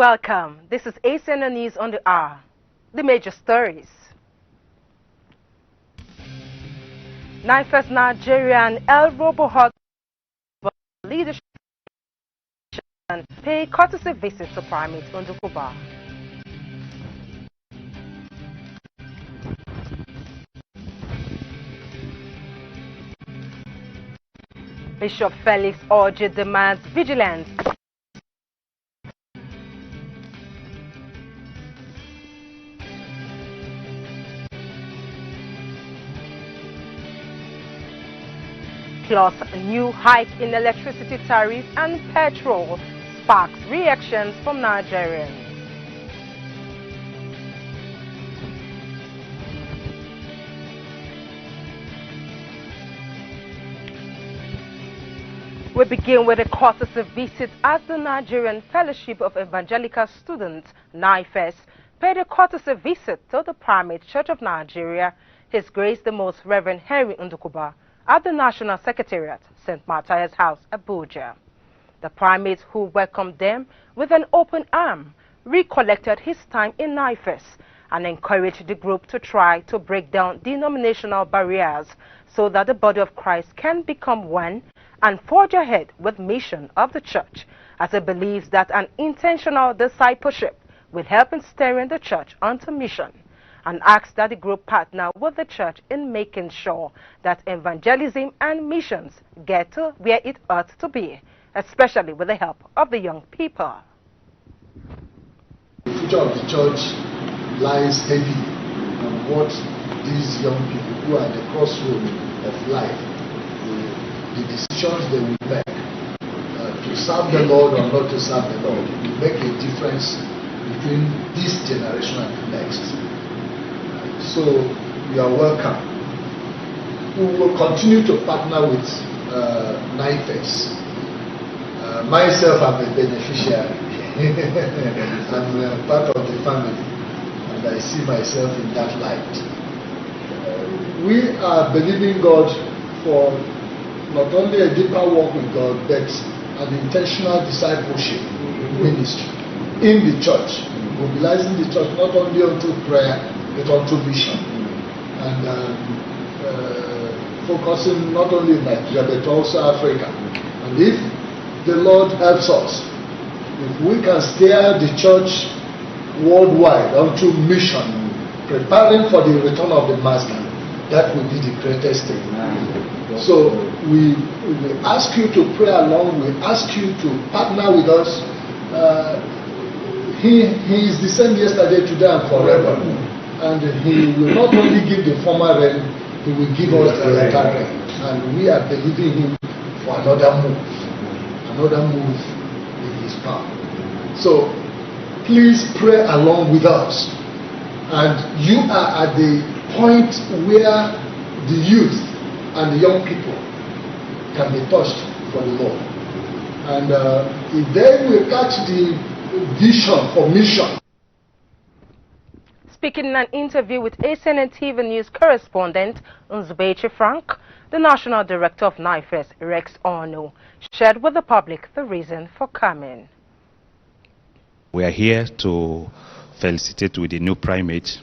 Welcome. This is ACNN News on the Hour. The major stories. NIFES Nigeria and El Robohot leadership pay courtesy visit to Primate Ndukuba. Bishop Felix Orji demands vigilance. Plus, a new hike in electricity tariff and petrol sparks reactions from Nigerians. We begin with a courtesy visit as the Nigerian Fellowship of Evangelical Students, NIFES, paid a courtesy visit to the Primate Church of Nigeria, His Grace the Most Reverend Henry Ndukuba, at the National Secretariat, St. Matthias House, Abuja. The primates who welcomed them with an open arm recollected his time in NIFES and encouraged the group to try to break down denominational barriers so that the body of Christ can become one and forge ahead with mission of the church, as it believes that an intentional discipleship will help in steering the church onto mission, and asks that the group partner with the church in making sure that evangelism and missions get to where it ought to be, especially with the help of the young people. The future of the church lies heavy on what these young people who are at the crossroads of life, the decisions they will make to serve the Lord or not to serve the Lord, will make a difference between this generation and the next. So you are welcome. We will continue to partner with NIFES. Myself, I'm a beneficiary. I'm part of the family, and I see myself in that light. We are believing God for not only a deeper walk with God, but an intentional discipleship ministry in the church, mobilizing the church not only unto prayer, but onto mission, and focusing not only in Nigeria but also Africa. And if the Lord helps us, if we can steer the church worldwide onto mission, preparing for the return of the Master, that will be the greatest thing. So we ask you to pray along. We ask you to partner with us. He is the same yesterday, today, and forever. And he will not only give the former rain, he will give us the latter rain. And we are believing him for another move in his power. So please pray along with us. And you are at the point where the youth and the young people can be touched for the Lord. And if they will catch the vision for mission. Speaking in an interview with ACNNTV News correspondent Nzubechi Frank, the National Director of NIFES, Rex Ono, shared with the public the reason for coming. We are here to felicitate with the new primate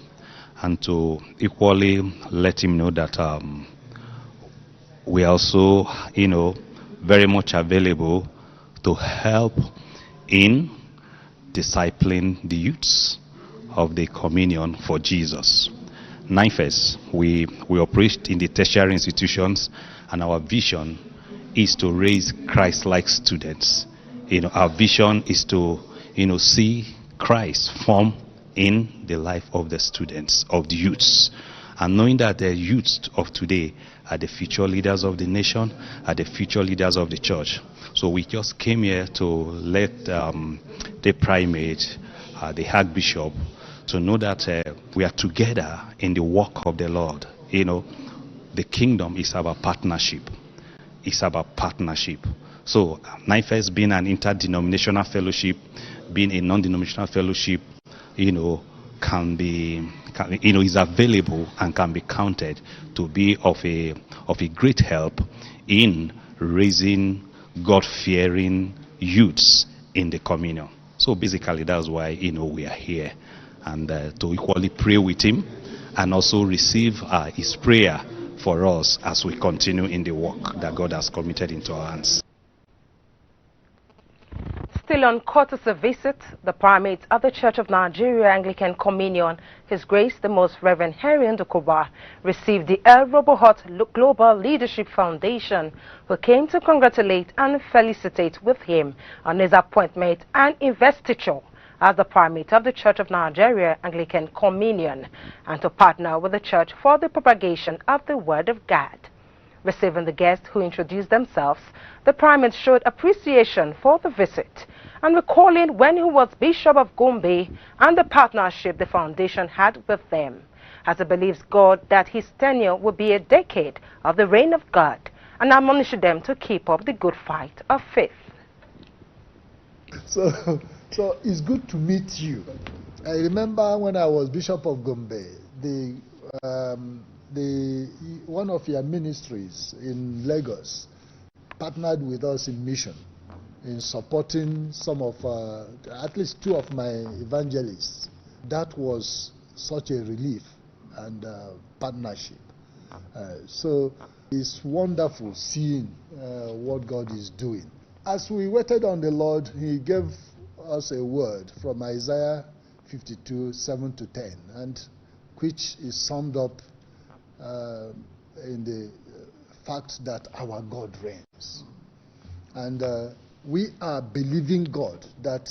and to equally let him know that we are also, very much available to help in discipling the youths of the communion for Jesus. NIFES, we operate in the tertiary institutions, and our vision is to raise Christ-like students. Our vision is to, see Christ form in the life of the students, of the youths, and knowing that the youths of today are the future leaders of the nation, are the future leaders of the church. So we just came here to let the primate, the Archbishop, to know that we are together in the work of the Lord. The kingdom is about partnership. It's about partnership. So NIFES being an interdenominational fellowship, being a non-denominational fellowship, can be, is available and can be counted to be of a great help in raising God-fearing youths in the communion. So So basically, that's why, we are here, and to equally pray with him and also receive his prayer for us as we continue in the work that God has committed into our hands. Still on courtesy visit, the primate of the Church of Nigeria Anglican Communion, His Grace the Most Reverend Henry Ndukuba, received the El Robohot Global Leadership Foundation, who came to congratulate and felicitate with him on his appointment and investiture as the primate of the Church of Nigeria Anglican Communion, and to partner with the church for the propagation of the Word of God. Receiving the guests who introduced themselves, the primate showed appreciation for the visit and recalling when he was Bishop of Gombe and the partnership the foundation had with them, as he believes God that his tenure will be a decade of the reign of God, and admonished them to keep up the good fight of faith. So it's good to meet you. I remember when I was Bishop of Gombe, one of your ministries in Lagos partnered with us in mission in supporting some of, at least 2 of my evangelists. That was such a relief and partnership. So it's wonderful seeing what God is doing. As we waited on the Lord, He gave us a word from Isaiah 52, 7-10, and which is summed up in the fact that our God reigns. And we are believing God that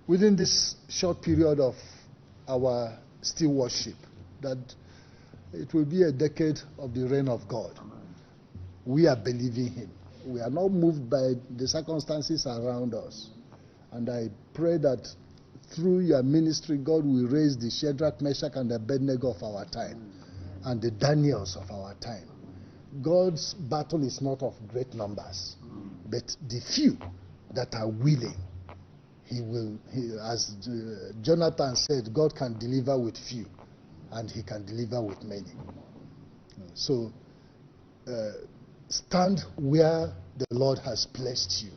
within this short period of our stewardship, that it will be a decade of the reign of God. We are believing Him. We are not moved by the circumstances around us. And I pray that through your ministry, God will raise the Shadrach, Meshach, and Abednego of our time, and the Daniels of our time. God's battle is not of great numbers, but the few that are willing. As Jonathan said, God can deliver with few, and He can deliver with many. So stand where the Lord has placed you,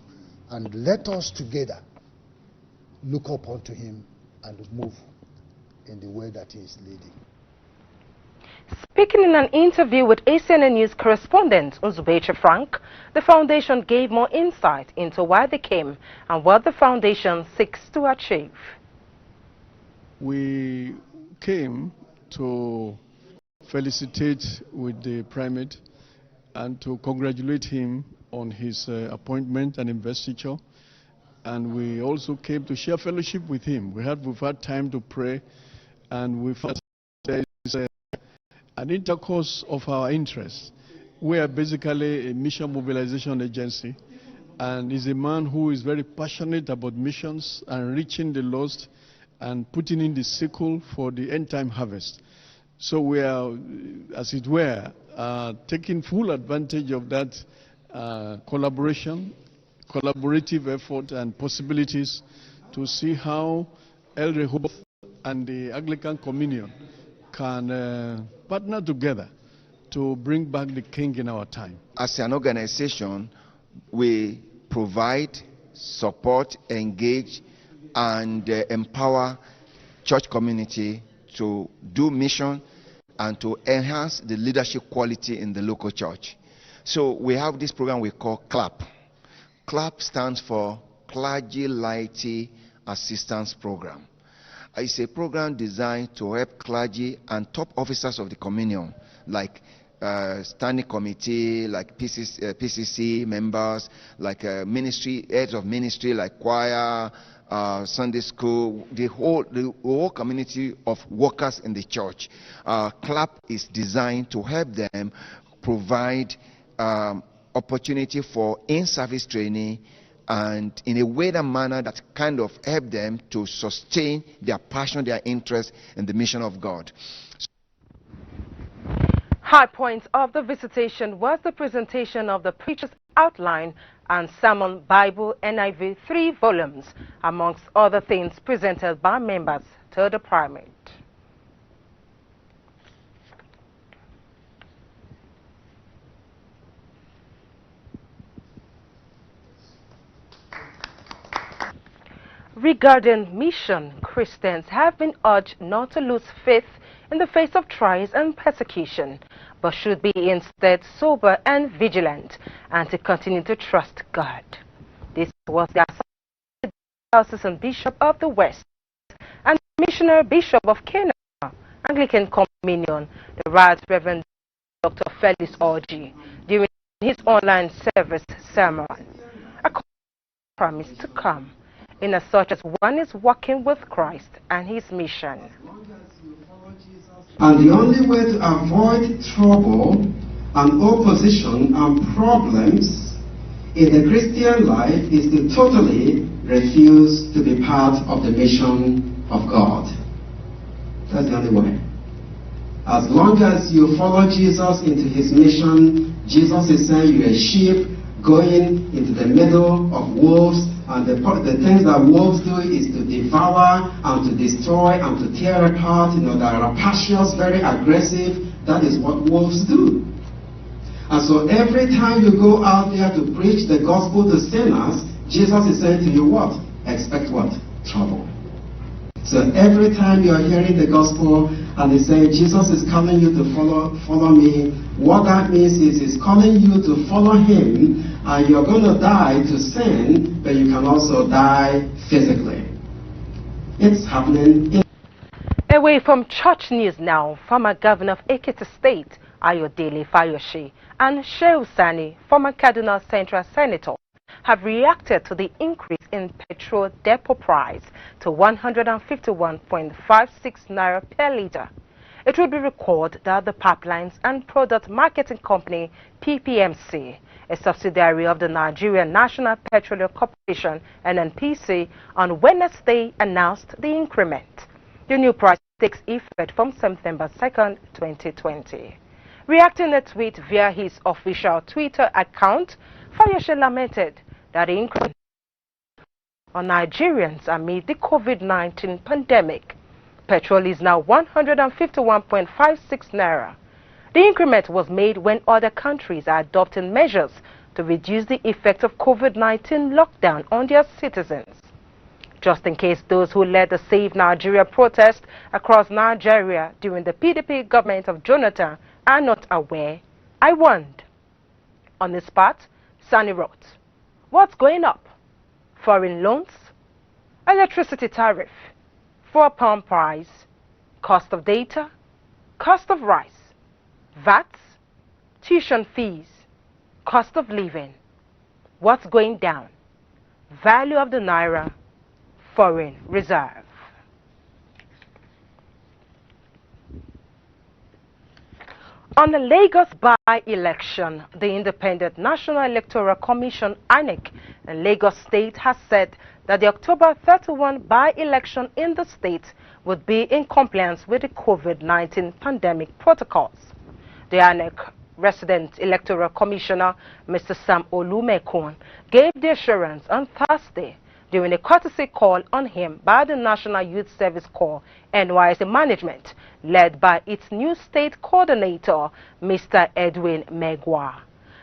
and let us together look up unto Him and move in the way that He is leading. Speaking in an interview with ACNN News correspondent Nzubeche Frank, the foundation gave more insight into why they came and what the foundation seeks to achieve. We came to felicitate with the primate and to congratulate him on his appointment and investiture. And we also came to share fellowship with him. We've had time to pray, and we felt there is an intercourse of our interests. We are basically a mission mobilization agency, and he's a man who is very passionate about missions and reaching the lost and putting in the sickle for the end-time harvest. So we are, as it were, taking full advantage of that collaborative effort and possibilities to see how El Rehoboth and the Anglican Communion can partner together to bring back the King in our time. As an organization, we provide, support, engage, and empower church community to do mission and to enhance the leadership quality in the local church. So we have this program we call CLAP. CLAP stands for Clergy Laity Assistance Program. It's a program designed to help clergy and top officers of the communion, like standing committee, like PCC members, like ministry heads of ministry, like choir, Sunday school, the whole community of workers in the church. CLAP is designed to help them provide opportunity for in-service training, and in a way and manner that kind of help them to sustain their passion, their interest in the mission of God. High points of the visitation was the presentation of the preacher's outline and sermon Bible NIV 3 volumes, amongst other things presented by members to the primate. Regarding mission, Christians have been urged not to lose faith in the face of trials and persecution, but should be instead sober and vigilant, and to continue to trust God. This was the Assistant Bishop of the West and Missionary Bishop of Kenya, Anglican Communion, the Right Reverend Dr. Felix Orji, during his online service sermon. A promise to come, in as such as one is walking with Christ and his mission. And the only way to avoid trouble and opposition and problems in the Christian life is to totally refuse to be part of the mission of God. That's the only way. As long as you follow Jesus into his mission, Jesus is saying you're a sheep going into the middle of wolves, and the things that wolves do is to devour and to destroy and to tear apart. You know, they are rapacious, very aggressive. That is what wolves do. And so every time you go out there to preach the gospel to sinners, Jesus is saying to you what? Expect what? Trouble. So every time you are hearing the gospel and they say Jesus is calling you to follow me, what that means is he's calling you to follow him, and you're going to die to sin, but you can also die physically. It's happening. Away from church news now, former governor of Ekiti State, Ayodele Fayoshe, and Shehu Sani, former Kaduna Central Senator, have reacted to the increase in petrol depot price to 151.56 naira per litre. It will be recalled that the Pipelines and Product Marketing Company, PPMC, a subsidiary of the Nigerian National Petroleum Corporation, NNPC, on Wednesday announced the increment. The new price takes effect from September 2nd, 2020. Reacting to a tweet via his official Twitter account, Fayoshe lamented that the increment on Nigerians amid the COVID-19 pandemic. Petrol is now 151.56 naira. The increment was made when other countries are adopting measures to reduce the effect of COVID-19 lockdown on their citizens. Just in case those who led the Save Nigeria protest across Nigeria during the PDP government of Jonathan are not aware, I warned. On this part, Sani wrote, "What's going up? Foreign loans, electricity tariff, £4 price, cost of data, cost of rice, VAT, tuition fees, cost of living. What's going down? Value of the naira, foreign reserve." On the Lagos by-election, the Independent National Electoral Commission, INEC, in Lagos State has said that the October 31 by-election in the state would be in compliance with the COVID-19 pandemic protocols. The INEC Resident Electoral Commissioner, Mr. Sam Olumekun, gave the assurance on Thursday during a courtesy call on him by the National Youth Service Corps, NYSC management, led by its new state coordinator, Mr. Edwin Megwa.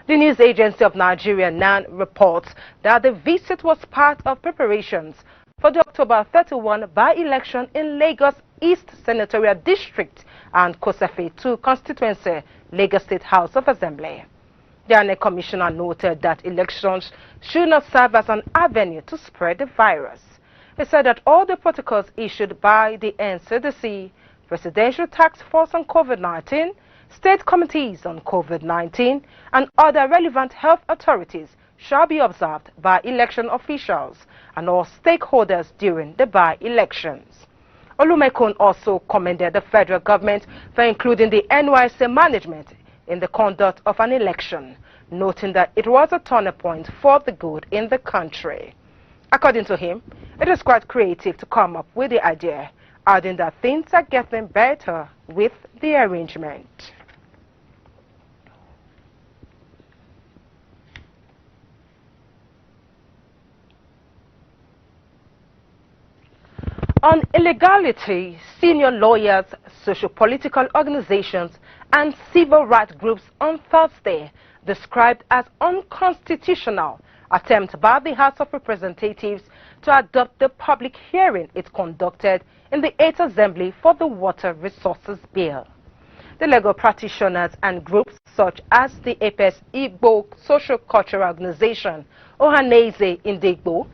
The news agency of Nigeria, NAN, reports that the visit was part of preparations for the October 31 by-election in Lagos East Senatorial District and Kosafe 2 constituency, Lagos State House of Assembly. The INEC commissioner noted that elections should not serve as an avenue to spread the virus. He said that all the protocols issued by the NCDC, Presidential Task Force on COVID-19, state committees on COVID-19, and other relevant health authorities shall be observed by election officials and all stakeholders during the by-elections. Olumekun also commended the federal government for including the NYSC management in the conduct of an election, noting that it was a turning point for the good in the country. According to him, it is quite creative to come up with the idea, adding that things are getting better with the arrangement. On illegality, senior lawyers, socio-political organizations, and civil rights groups on Thursday described as unconstitutional attempt by the House of Representatives to adopt the public hearing it conducted in the 8th Assembly for the Water Resources Bill. The legal practitioners and groups such as the APES Igbo Social Cultural Organization, Ohaneze Indigbo,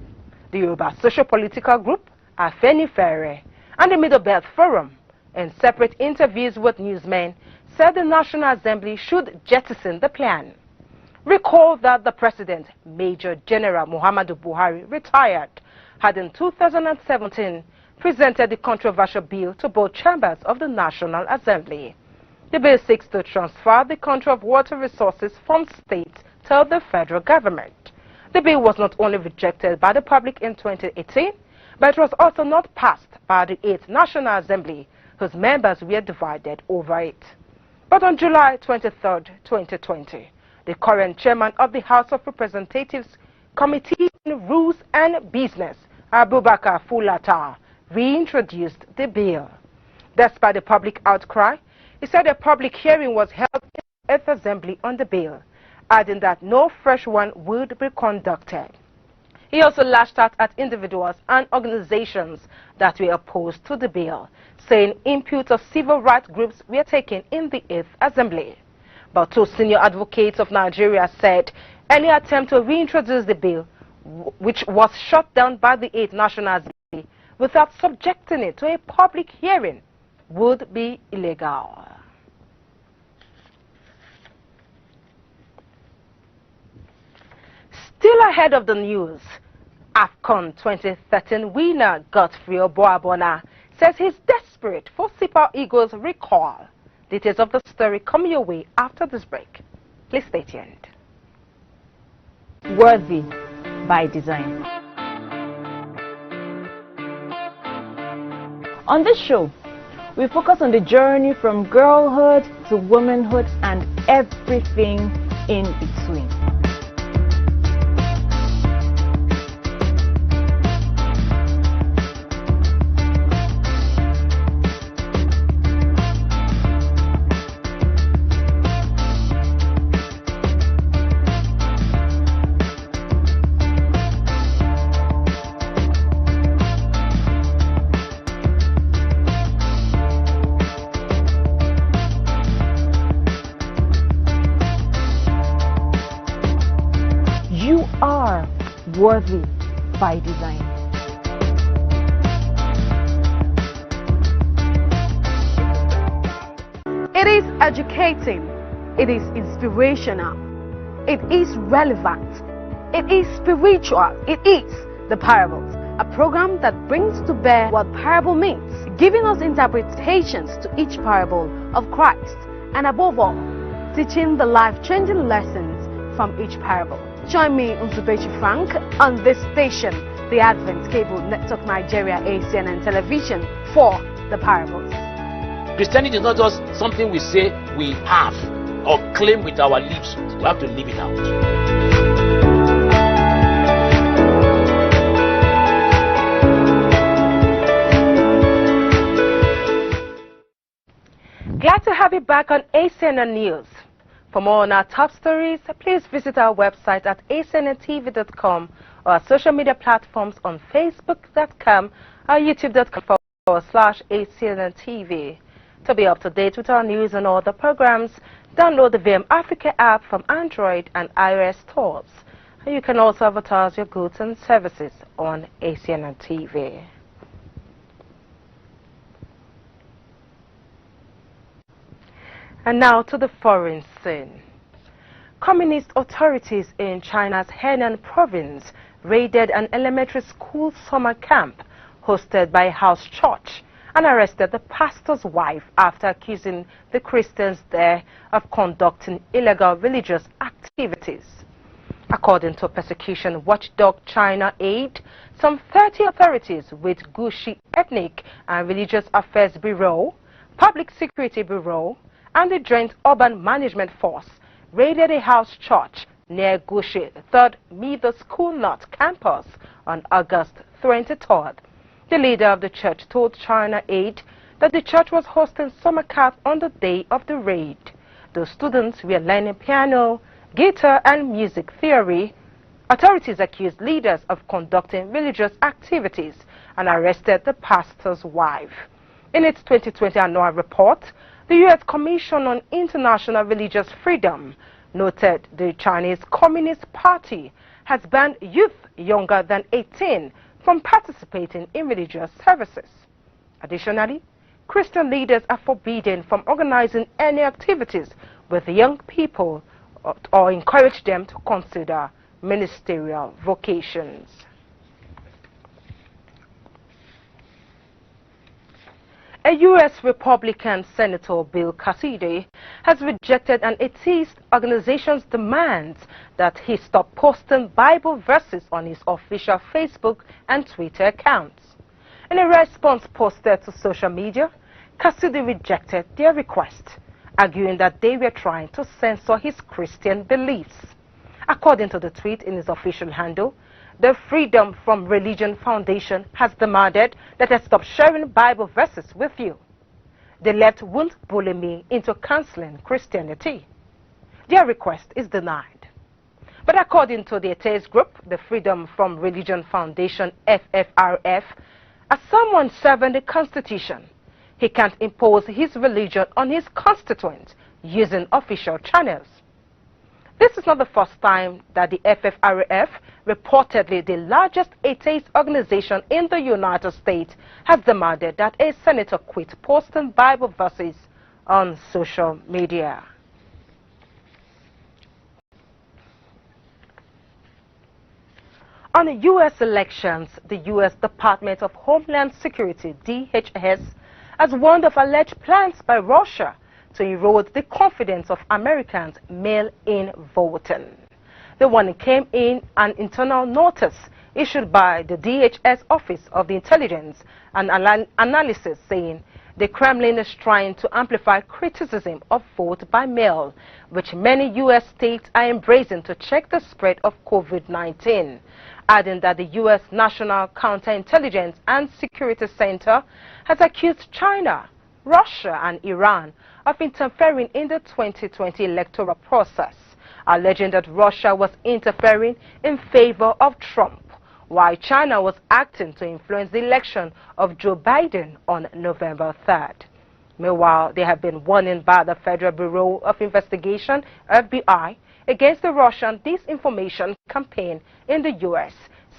the Yoruba Social Political Group, Afenifere, and the Middle Belt Forum, in separate interviews with newsmen, said the National Assembly should jettison the plan. Recall that the President, Major General Muhammadu Buhari, retired, had in 2017 presented the controversial bill to both chambers of the National Assembly. The bill seeks to transfer the control of water resources from states to the federal government. The bill was not only rejected by the public in 2018, but it was also not passed by the 8th National Assembly, whose members were divided over it. But on July 23, 2020, the current chairman of the House of Representatives Committee on Rules and Business, Abubakar Fulata, reintroduced the bill. Despite the public outcry, he said a public hearing was held in the 8th Assembly on the bill, adding that no fresh one would be conducted. He also lashed out at individuals and organizations that were opposed to the bill, saying inputs of civil rights groups were taken in the 8th Assembly. But two senior advocates of Nigeria said any attempt to reintroduce the bill, which was shut down by the 8th National Assembly without subjecting it to a public hearing, would be illegal. Still ahead of the news, AFCON 2013 winner Godfrey Oboabona says he's desperate for Super Eagles' recall. Details of the story come your way after this break. Please stay tuned. Worthy by design. On this show, we focus on the journey from girlhood to womanhood and everything in between. Worthy by design. It is educating, it is inspirational, it is relevant, it is spiritual, it is the parables, a program that brings to bear what parable means, giving us interpretations to each parable of Christ, and above all, teaching the life-changing lessons from each parable. Join me, Msps Frank, on this station, the Advent Cable Network Nigeria ACNN Television, for the parables. Christianity is not just something we say we have or claim with our lips. We have to live it out. Glad to have you back on ACNN News. For more on our top stories, please visit our website at acnntv.com or our social media platforms on facebook.com or youtube.com/ACNNTV. To be up to date with our news and other programs, download the VM Africa app from Android and iOS stores. You can also advertise your goods and services on ACNNTV. And now to the foreign scene. Communist authorities in China's Henan province raided an elementary school summer camp hosted by a house church and arrested the pastor's wife after accusing the Christians there of conducting illegal religious activities. According to persecution watchdog China Aid, some 30 authorities with Gushi Ethnic and Religious Affairs Bureau, Public Security Bureau, and the Joint Urban Management Force raided a house church near Gushi 3rd Middle School North campus on August 23rd. The leader of the church told China Aid that the church was hosting summer camp on the day of the raid. The students were learning piano, guitar, and music theory Authorities accused leaders of conducting religious activities and arrested the pastor's wife. In its 2020 annual report, the U.S. Commission on International Religious Freedom noted the Chinese Communist Party has banned youth younger than 18 from participating in religious services. Additionally, Christian leaders are forbidden from organizing any activities with young people or encourage them to consider ministerial vocations. A U.S. Republican Senator Bill Cassidy has rejected an atheist organization's demands that he stop posting Bible verses on his official Facebook and Twitter accounts. In a response posted to social media, Cassidy rejected their request, arguing that they were trying to censor his Christian beliefs. According to the tweet in his official handle, the Freedom from Religion Foundation has demanded that I stop sharing Bible verses with you. The left won't bully me into canceling Christianity. Their request is denied. But according to the atheist group, the Freedom from Religion Foundation, FFRF, as someone serving the Constitution, he can't impose his religion on his constituents using official channels. This is not the first time that the FFRF, reportedly the largest atheist organization in the United States, has demanded that a senator quit posting Bible verses on social media. On U.S. elections, the U.S. Department of Homeland Security, DHS, has warned of alleged plans by Russia to erode the confidence of Americans mail-in voting. The warning came in an internal notice issued by the DHS Office of the Intelligence and Analysis, saying the Kremlin is trying to amplify criticism of vote by mail, which many U.S. states are embracing to check the spread of COVID-19, adding that the U.S. National Counterintelligence and Security Center has accused China, Russia and Iran of interfering in the 2020 electoral process, alleging that Russia was interfering in favor of Trump, while China was acting to influence the election of Joe Biden on November 3rd. Meanwhile, they have been warned by the Federal Bureau of Investigation, FBI, against the Russian disinformation campaign in the U.S.,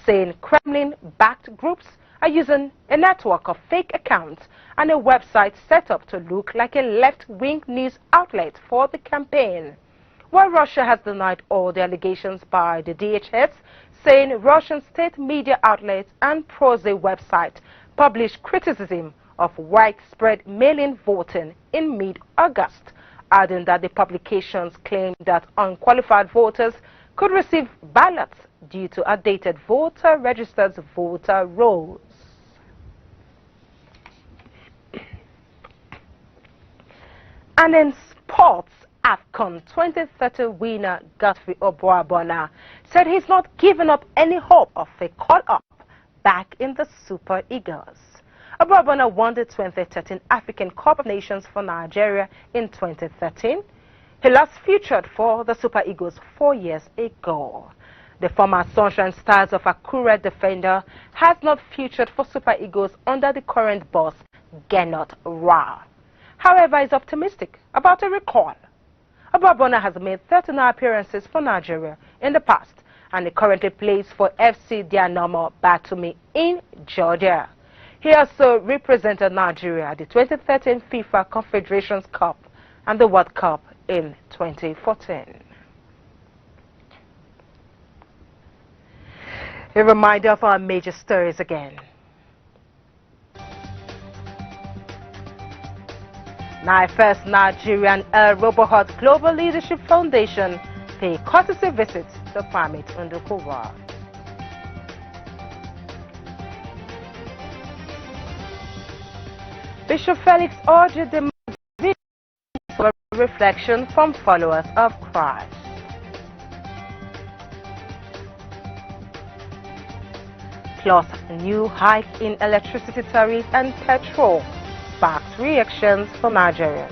saying Kremlin-backed groups are using a network of fake accounts and a website set up to look like a left-wing news outlet for the campaign. While Russia has denied all the allegations by the DHS, saying Russian state media outlets and Prozay website published criticism of widespread mail-in voting in mid-August, adding that the publications claimed that unqualified voters could receive ballots due to outdated voter registered voter rolls. And in sports, Acnn 2030 winner Godfrey Obuabona said he's not giving up any hope of a call-up back in the Super Eagles. Obuabona won the 2013 African Cup of Nations for Nigeria in 2013. He last featured for the Super Eagles 4 years ago. The former Sunshine Stars of Akure defender has not featured for Super Eagles under the current boss, Gernot Ra. However, he's optimistic about a recall. Obuabona has made 39 appearances for Nigeria in the past, and he currently plays for FC Dianomo Batumi in Georgia. He also represented Nigeria at the 2013 FIFA Confederations Cup and the World Cup in 2014. A reminder of our major stories again. First Nigerian Robohot Global Leadership Foundation pay courtesy visit to Primate Ndukuwa. Bishop Felix ordered the for reflection from followers of Christ. Plus, new hike in electricity tariffs and petrol sparks reactions from Nigerians.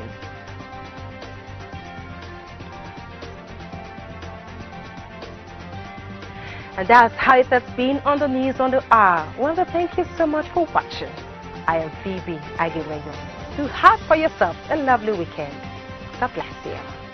And that's how it has been on the news on the hour. I want to thank you so much for watching. I am Phoebe Agimenyo. Do have for yourself a lovely weekend. God bless you.